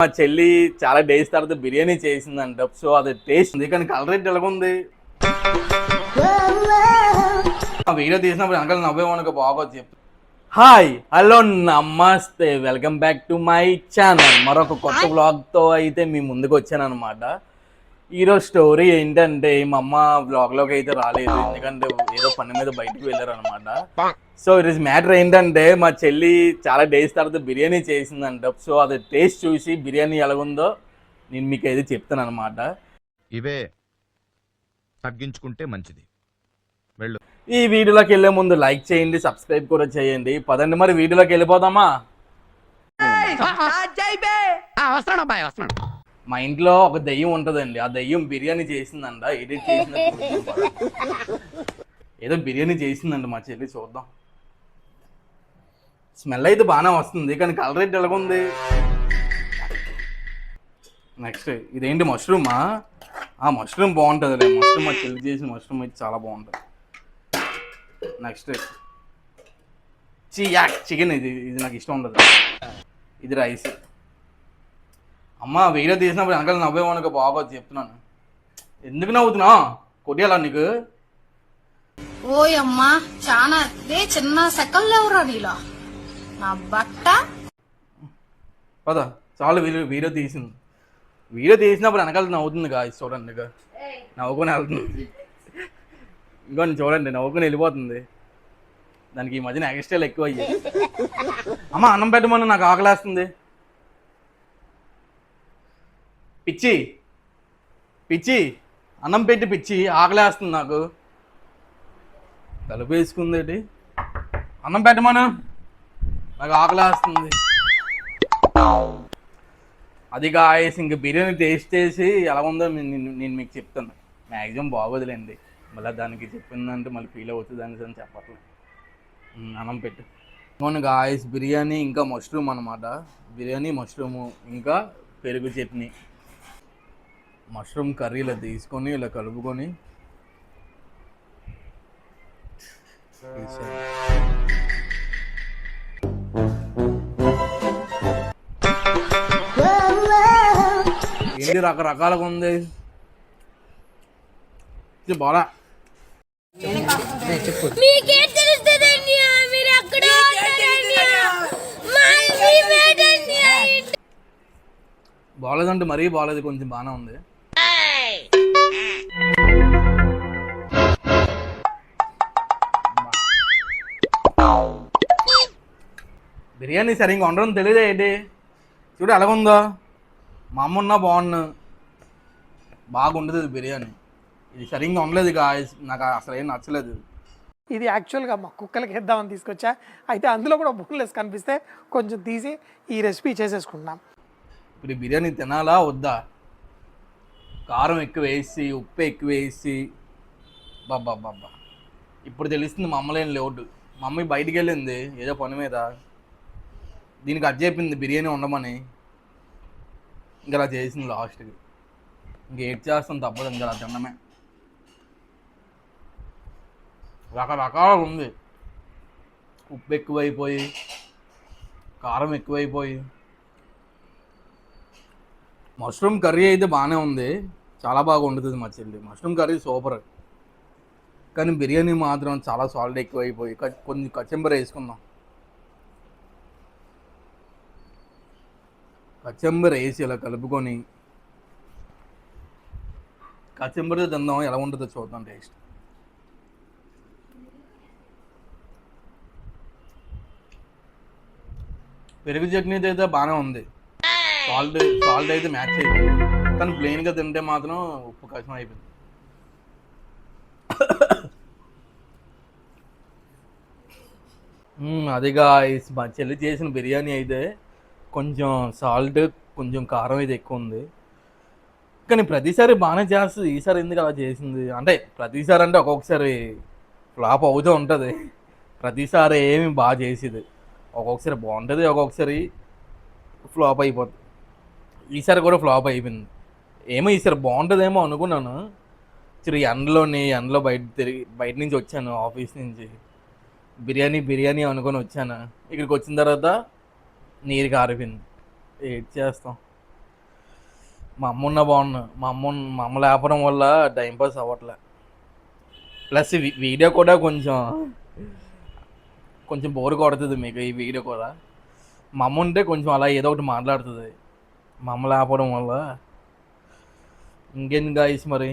మా చెల్లి చాలా డేస్ తర్వాత బిర్యానీ చేసిందంట. సో అది టేస్ట్ ఉంది కానీ కలర్ రేట్ ఎలాగుంది. వీడియో తీసినప్పుడు అంకల్ నవ్వేమనుకో బాగోదు చెప్పు. హాయ్ హలో నమస్తే, welcome back to my channel. మరొక కొత్త వ్లాగ్తో అయితే మీ ముందుకు వచ్చాను అనమాట. ఈరోజు స్టోరీ ఏంటంటే మా అమ్మ వ్లాగ్లోకి అయితే రాలేదు, ఎందుకంటే ఏదో పని మీద బయటకు వెళ్ళారు అనమాట. సో ఇట్ ఇస్ మ్యాటర్ ఏంటంటే మా చెల్లి చాలా డేస్ తర్వాత బిర్యానీ చేసిందంట. సో అది టేస్ట్ చూసి బిర్యానీ ఎలాగుందో నేను మీకు అయితే చెప్తాను అనమాట. ఇవే తగ్గించుకుంటే మంచిది. వెళ్ళు. ఈ వీడియోలోకి వెళ్ళే ముందు లైక్ చేయండి, సబ్స్క్రైబ్ కూడా చేయండి. పదండి మరి వీడియోలోకి వెళ్ళిపోదామా. మా ఇంట్లో ఒక దెయ్యం ఉంటుందండి. ఆ దెయ్యం బిర్యానీ చేసిందంట. ఎడిట్ చేసిన ఏదో బిర్యానీ చేసిందండి మా చెల్లి. చూద్దాం. స్మెల్ అయితే బాగానే వస్తుంది కానీ కలర్ రేట్ ఎలాగుంది. నెక్స్ట్ ఇదేంటి మష్రూమా? మష్రూమ్ బాగుంటుంది. మష్రూమ్ మా చెల్లి చేసిన మష్రూమ్ అయితే చాలా బాగుంటుంది. Next chicken. ఇది నాకు ఇష్టం ఉండదు. ఇది రైస్. అమ్మ వీడియో తీసినప్పుడు అంకల్ నవ్వేమనుకో బాగోదు చెప్తున్నాను. ఎందుకు నవ్వుతున్నావు? కొట్టాలా నీకు? ఓయమ్మా చాలా చిన్న సెకల్లో ఎవరా నీలో నా బట్ట. పదా చాలు. వీడియో తీసింది. వీడియో తీసినప్పుడు వెనకాల నవ్వుతుంది గా. చూడండి ఇక నవ్వుకొని వెళ్తుంది. ఇంకొని చూడండి నవ్వుకొని వెళ్ళిపోతుంది. దానికి ఈ మధ్యన ఎక్స్ట్రాలు ఎక్కువ అయ్యాయి. అమ్మ అన్నం పెట్టమని నాకు ఆకలేస్తుంది. పిచ్చి పిచ్చి అన్నం పెట్టి పిచ్చి ఆకలేస్తుంది నాకు. తలుపు వేసుకుంది ఏంటి? అన్నం పెట్టమను, నాకు ఆకలేస్తుంది. అది గాయస్ ఇంక బిర్యానీ టేస్ట్ చేసి ఎలా ఉందో నేను మీకు చెప్తాను. మ్యాక్సిమం బాగోదులేండి. మళ్ళీ దానికి చెప్పిందంటే మళ్ళీ ఫీల్ అవుతుంది అని చెప్పట్లేదు. అన్నం పెట్టు. అవును గాయస్, బిర్యానీ ఇంకా మష్రూమ్ అనమాట. బిర్యానీ మష్రూము ఇంకా పెరుగు చట్నీ. మష్రూమ్ కర్రీ ఇలా తీసుకొని ఇలా కలుపుకొని ఏంటి రకరకాలుగా ఉంది. బాగా బాగాలేదంటే మరీ బాగాలేదు, కొంచెం బాగానే ఉంది. బిర్యానీ సరిగ్గా వండడం తెలియదు ఏంటి? చూడు ఎలాగుందో. మా అమ్మ ఉన్నా బాగున్నా బాగుండదు బిర్యానీ. ఇది సరిగ్గా ఉండలేదు గాయస్, నాకు అసలు ఏం నచ్చలేదు. ఇది యాక్చువల్గా మా కుక్కలకి వేద్దామని తీసుకొచ్చా. అయితే అందులో కూడా బోన్లెస్ కనిపిస్తే కొంచెం తీసి ఈ రెసిపీ చేసేసుకుంటున్నాం. ఇప్పుడు బిర్యానీ తినాలా వద్దా? కారం ఎక్కువ వేసి ఉప్పు ఎక్కువ వేసి బాబా ఇప్పుడు తెలుస్తుంది మా అమ్మలేని లోటు. మా అమ్మ బయటికి వెళ్ళింది ఏదో పని మీద, దీనికి అడ్జ చెప్పింది బిర్యానీ ఉండమని. ఇంకా అలా చేసింది లాస్ట్కి. ఇంకేట్ చేస్తాం తప్పదు, ఇంకా అలా తినడమే. రకరకాల ఉంది. ఉప్పు ఎక్కువైపోయి కారం ఎక్కువైపోయి. మష్రూమ్ కర్రీ అయితే బాగానే ఉంది, చాలా బాగా వండుతుంది మా చెల్లి. Mushroom curry super. కానీ బిర్యానీ మాత్రం చాలా సాల్ట్ ఎక్కువైపోయి. కొంచెం కచెంబర్ వేసుకుందాం. కచెంబర్ వేసి ఇలా కలుపుకొని కచెంబర్తో తిందాం, ఎలా ఉంటుందో చూద్దాం టేస్ట్. పెరుగు చట్నీ అయితే బాగానే ఉంది. సాల్ట్ అయితే మ్యాచ్ అయిపోయింది. కానీ ప్లెయిన్గా తింటే మాత్రం ఉప్పు కష్టం అయిపోయింది. అదిగా మా చెల్లి చేసిన బిర్యానీ అయితే కొంచెం సాల్ట్ కొంచెం కారం అయితే ఎక్కువ ఉంది. కానీ ప్రతిసారి బాగానే చేస్తుంది. ఈసారి ఎందుకు అలా చేసింది అంటే, ప్రతిసారి అంటే ఒక్కొక్కసారి ఫ్లాప్ అవుతూ ఉంటుంది. ప్రతిసారి ఏమి బాగా చేసేది. ఒక్కొక్కసారి బాగుంటుంది, ఒక్కొక్కసారి ఫ్లాప్ అయిపోతుంది. ఈసారి కూడా ఫ్లాప్ అయిపోయింది. ఏమో ఈసారి బాగుంటుందేమో అనుకున్నాను. ఎండలో బయట నుంచి వచ్చాను, ఆఫీస్ నుంచి. బిర్యానీ అనుకొని వచ్చాను. ఇక్కడికి వచ్చిన తర్వాత నీరు కారిపోయింది. ఏడ్ చేస్తాం. మా అమ్మ ఉన్న బాగున్నా, మా అమ్మ లేపడం వల్ల టైంపాస్ అవ్వట్లే. ప్లస్ వీడియో కూడా కొంచెం బోర్ కొడుతుంది మీకు ఈ వీడియో కూడా. మా అమ్మ ఉంటే కొంచెం అలా ఏదో ఒకటి మాట్లాడుతుంది, మా అమ్మ లేపడం వల్ల. ఇంకేంటి గాయ్స్, మరి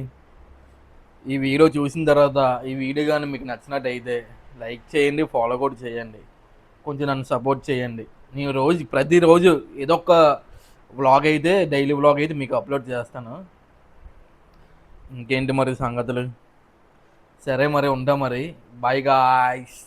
ఈ వీడియో చూసిన తర్వాత ఈ వీడియో కానీ మీకు నచ్చినట్టయితే లైక్ చేయండి, ఫాలో కూడా చేయండి, కొంచెం నన్ను సపోర్ట్ చేయండి. నేను ప్రతిరోజు ఏదో ఒక వ్లాగ్ అయితే, డైలీ వ్లాగ్ అయితే మీకు అప్లోడ్ చేస్తాను. ఇంకేంటి మరి సంగతులు? సరే మరి, ఉంటా మరి. Bye guys.